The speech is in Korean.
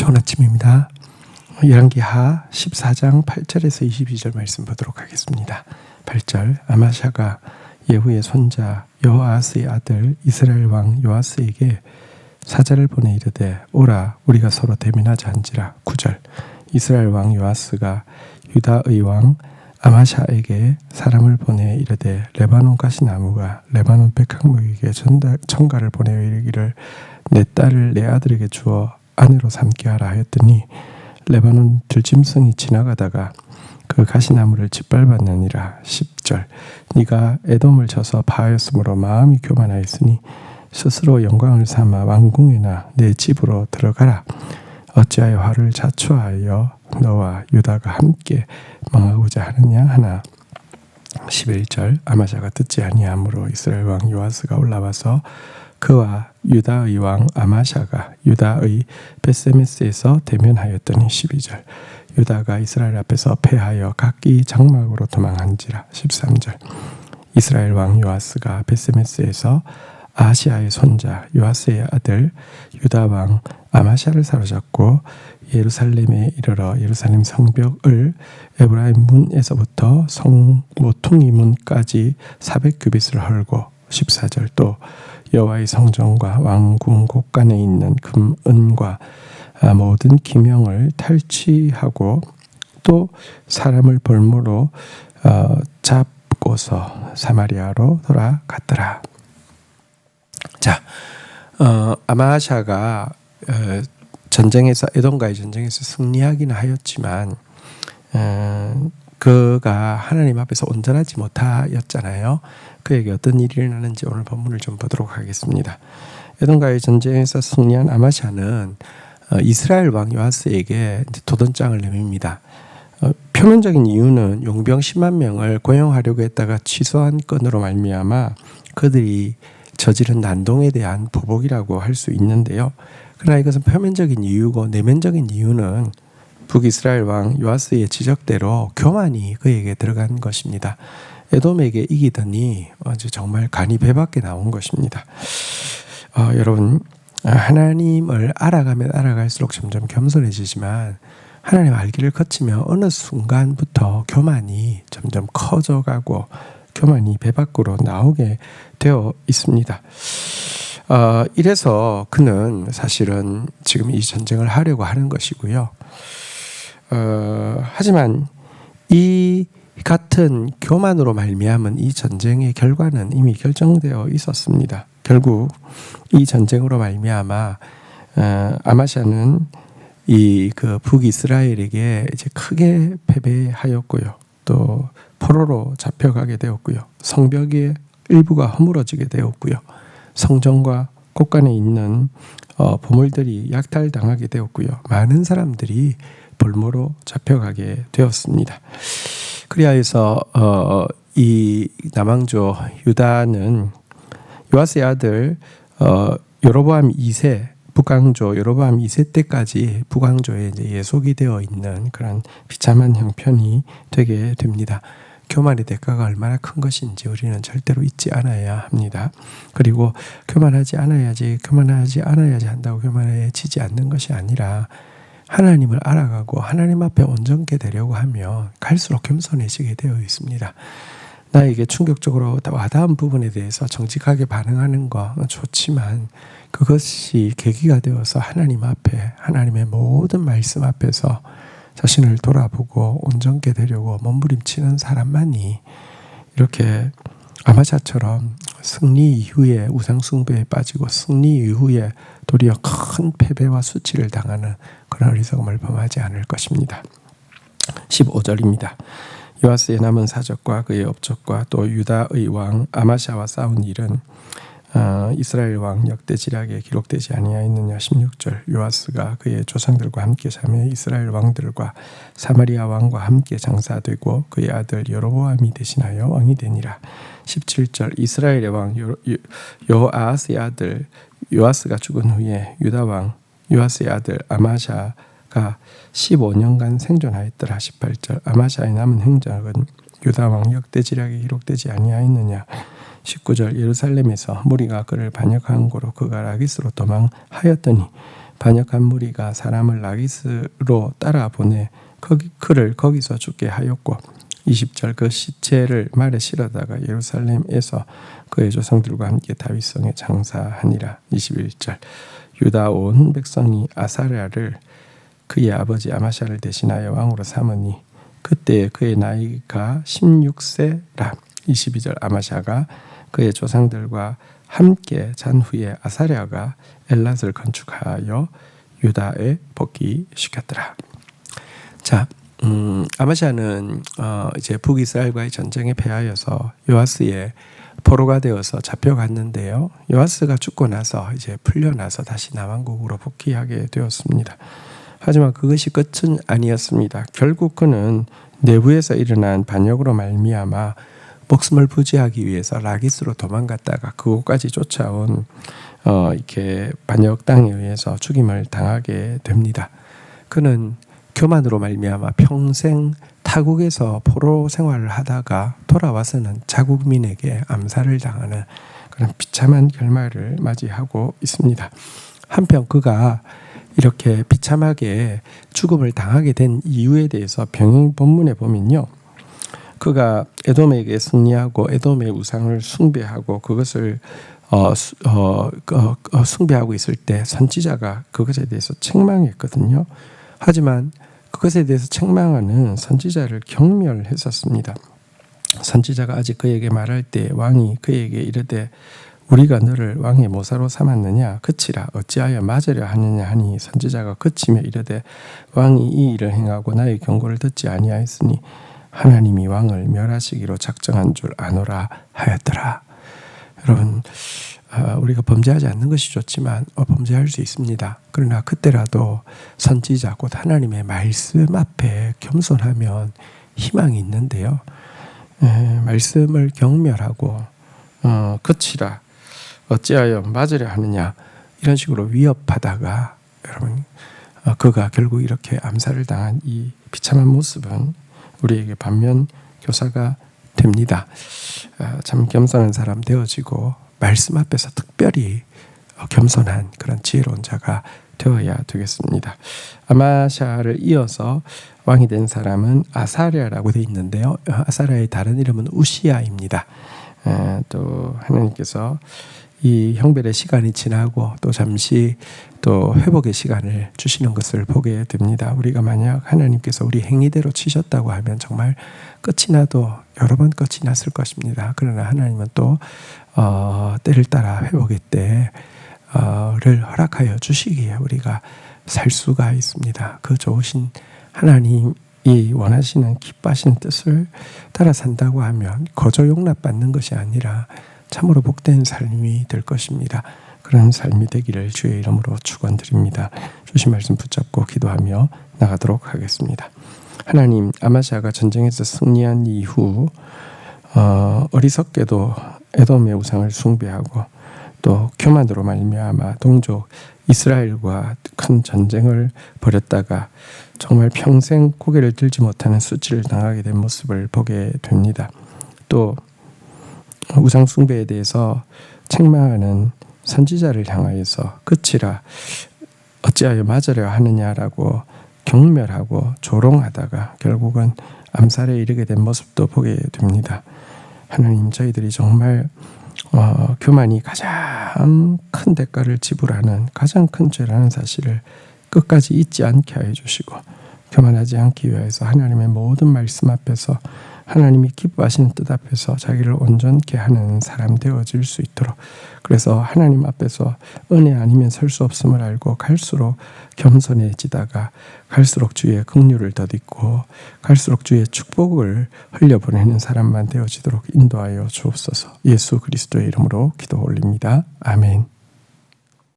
좋은 아침입니다. 열왕기하 14장 8절에서 22절 말씀 보도록 하겠습니다. 8절 아마샤가 예후의 손자 여호아스의 아들 이스라엘 왕 요아스에게 사자를 보내 이르되 오라 우리가 서로 대면하자 한지라. 9절 이스라엘 왕 요아스가 유다의 왕 아마샤에게 사람을 보내 이르되 레바논 가시나무가 레바논 백향목에게 청가를 보내어 이르기를 내 딸을 내 아들에게 주어 아내로 삼게 하라 하였더니 레바논 들짐승이 지나가다가 그 가시나무를 짓밟았느니라. 10절 네가 에돔을 쳐서 파하였으므로 마음이 교만하였으니 스스로 영광을 삼아 왕궁에나 내 집으로 들어가라. 어찌하여 화를 자초하여 너와 유다가 함께 망하고자 하느냐 하나. 11절 아마샤가 듣지 아니하므로 이스라엘 왕 요아스가 올라와서 그와 유다의 왕 아마샤가 유다의 벳세메스에서 대면하였더니 12절 유다가 이스라엘 앞에서 패하여 각기 장막으로 도망한지라. 13절 이스라엘 왕 요아스가 벳세메스에서 아하시아의 손자 요아스의 아들 유다 왕 아마샤를 사로잡고 예루살렘에 이르러 예루살렘 성벽을 에브라임 문에서부터 성 모퉁이 문까지 400규빗을 헐고 14절 또 여호와의 성전과 왕궁 곳간에 있는 금, 은과 모든 기명을 탈취하고 또 사람을 볼모로 잡고서 사마리아로 돌아갔더라. 자, 아마샤가 전쟁에서 에돔과의 전쟁에서 승리하기는 하였지만 그가 하나님 앞에서 온전하지 못하였잖아요. 그에게 어떤 일이 일어나는지 오늘 본문을 좀 보도록 하겠습니다. 에돔과의 전쟁에서 승리한 아마샤는 이스라엘 왕 요아스에게 도전장을 내밉니다. 표면적인 이유는 용병 10만 명을 고용하려고 했다가 취소한 건으로 말미암아 그들이 저지른 난동에 대한 보복이라고 할 수 있는데요. 그러나 이것은 표면적인 이유고 내면적인 이유는 북이스라엘 왕 요아스의 지적대로 교만이 그에게 들어간 것입니다. 에돔에게 이기더니 정말 간이 배밖에 나온 것입니다. 여러분 하나님을 알아가면 알아갈수록 점점 겸손해지지만 하나님 알기를 거치며 어느 순간부터 교만이 점점 커져가고 교만이 배 밖으로 나오게 되어 있습니다. 이래서 그는 사실은 지금 이 전쟁을 하려고 하는 것이고요. 하지만 이 같은 교만으로 말미암은 이 전쟁의 결과는 이미 결정되어 있었습니다. 결국 이 전쟁으로 말미암아 아마샤는 이 그 북이스라엘에게 이제 크게 패배하였고요. 또 포로로 잡혀가게 되었고요. 성벽의 일부가 허물어지게 되었고요. 성전과 곳간에 있는 보물들이 약탈당하게 되었고요. 많은 사람들이 볼모로 잡혀가게 되었습니다. 그리하여서 이 남왕조 유다는 요아스의 아들 여로보암 2세 북왕조 여로보암 2세 때까지 북왕조에 이제 예속이 되어 있는 그런 비참한 형편이 되게 됩니다. 교만의 대가가 얼마나 큰 것인지 우리는 절대로 잊지 않아야 합니다. 그리고 교만하지 않아야지 한다고 교만해지지 않는 것이 아니라 하나님을 알아가고 하나님 앞에 온전케 되려고 하면 갈수록 겸손해지게 되어 있습니다. 나에게 충격적으로 와닿은 부분에 대해서 정직하게 반응하는 거 좋지만 그것이 계기가 되어서 하나님 앞에 하나님의 모든 말씀 앞에서 자신을 돌아보고 온전케 되려고 몸부림치는 사람만이 이렇게 아마샤처럼 승리 이후에 우상숭배에 빠지고 승리 이후에 도리어 큰 패배와 수치를 당하는 그런 어리석음을 범하지 않을 것입니다. 15절입니다. 요아스의 남은 사적과 그의 업적과 또 유다의 왕 아마샤와 싸운 일은 이스라엘 왕 역대지략에 기록되지 아니하였느냐. 16절 요아스가 그의 조상들과 함께 자매 이스라엘 왕들과 사마리아 왕과 함께 장사되고 그의 아들 여로보암이 대신하여 왕이 되니라. 17절 이스라엘의 왕 여호아스의 아들 요아스가 죽은 후에 유다 왕 요아스의 아들 아마샤가 15년간 생존하였더라. 18절 아마샤의 남은 행적은 유다 왕 역대지략에 기록되지 아니하였느냐. 19절 예루살렘에서 무리가 그를 반역한 고로 그가 라기스로 도망하였더니 반역한 무리가 사람을 라기스로 따라 보내 그를 거기서 죽게 하였고 20절 그 시체를 말에 실어다가 예루살렘에서 그의 조상들과 함께 다윗성에 장사하니라. 21절 유다 온 백성이 아사랴를 그의 아버지 아마샤를 대신하여 왕으로 삼으니 그때 그의 나이가 16세라. 22절 아마샤가 그의 조상들과 함께 잔 후에 아사랴가 엘랏을 건축하여 유다에 복귀시켰더라. 자, 아마샤는 이제 북이스라엘과의 전쟁에 패하여서 요아스의 포로가 되어서 잡혀갔는데요. 요아스가 죽고 나서 이제 풀려나서 다시 남왕국으로 복귀하게 되었습니다. 하지만 그것이 끝은 아니었습니다. 결국 그는 내부에서 일어난 반역으로 말미암아 목숨을 부지하기 위해서 라기스로 도망갔다가 그곳까지 쫓아온 이렇게 반역 땅에 의해서 죽임을 당하게 됩니다. 그는 교만으로 말미암아 평생 타국에서 포로 생활을 하다가 돌아와서는 자국민에게 암살을 당하는 그런 비참한 결말을 맞이하고 있습니다. 한편 그가 이렇게 비참하게 죽음을 당하게 된 이유에 대해서 병행 본문에 보면요. 그가 에돔에게 승리하고 에돔의 우상을 숭배하고 그것을 숭배하고 있을 때 선지자가 그것에 대해서 책망했거든요. 하지만 그것에 대해서 책망하는 선지자를 경멸했었습니다. 선지자가 아직 그에게 말할 때 왕이 그에게 이르되 우리가 너를 왕의 모사로 삼았느냐 그치라 어찌하여 맞으려 하느냐 하니 선지자가 그치며 이르되 왕이 이 일을 행하고 나의 경고를 듣지 아니하였으니 하나님이 왕을 멸하시기로 작정한 줄 아노라 하였더라. 여러분 우리가 범죄하지 않는 것이 좋지만 범죄할 수 있습니다. 그러나 그때라도 선지자 곧 하나님의 말씀 앞에 겸손하면 희망이 있는데요. 말씀을 경멸하고 그치라 어찌하여 맞으려 하느냐 이런 식으로 위협하다가 여러분 그가 결국 이렇게 암살을 당한 이 비참한 모습은 우리에게 반면 교사가 됩니다. 참 겸손한 사람 되어지고 말씀 앞에서 특별히 겸손한 그런 지혜로운 자가 되어야 되겠습니다. 아마샤를 이어서 왕이 된 사람은 아사랴라고 되어 있는데요. 아사랴의 다른 이름은 우시야입니다. 또 하나님께서 이 형별의 시간이 지나고 또 잠시 또 회복의 시간을 주시는 것을 보게 됩니다. 우리가 만약 하나님께서 우리 행위대로 치셨다고 하면 정말 끝이 나도 여러 번 끝이 났을 것입니다. 그러나 하나님은 또 때를 따라 회복의 때를 허락하여 주시기에 우리가 살 수가 있습니다. 그 좋으신 하나님이 원하시는 기뻐하시는 뜻을 따라 산다고 하면 거저 용납받는 것이 아니라 참으로 복된 삶이 될 것입니다. 그런 삶이 되기를 주의 이름으로 축원드립니다. 주신 말씀 붙잡고 기도하며 나가도록 하겠습니다. 하나님, 아마샤가 전쟁에서 승리한 이후 어리석게도 에돔의 우상을 숭배하고 또 교만으로 말미암아 동족 이스라엘과 큰 전쟁을 벌였다가 정말 평생 고개를 들지 못하는 수치를 당하게 된 모습을 보게 됩니다. 또 우상 숭배에 대해서 책망하는 선지자를 향하여서 그치라 어찌하여 맞으려 하느냐라고 경멸하고 조롱하다가 결국은 암살에 이르게 된 모습도 보게 됩니다. 하나님, 저희들이 정말 교만이 가장 큰 대가를 지불하는 가장 큰 죄라는 사실을 끝까지 잊지 않게 하여 주시고 교만하지 않기 위해서 하나님의 모든 말씀 앞에서 하나님이 기뻐하시는 뜻 앞에서 자기를 온전케 하는 사람 되어질 수 있도록, 그래서 하나님 앞에서 은혜 아니면 설 수 없음을 알고 갈수록 겸손해지다가 갈수록 주의 긍휼을 덧입고 갈수록 주의 축복을 흘려보내는 사람만 되어지도록 인도하여 주옵소서. 예수 그리스도의 이름으로 기도 올립니다. 아멘.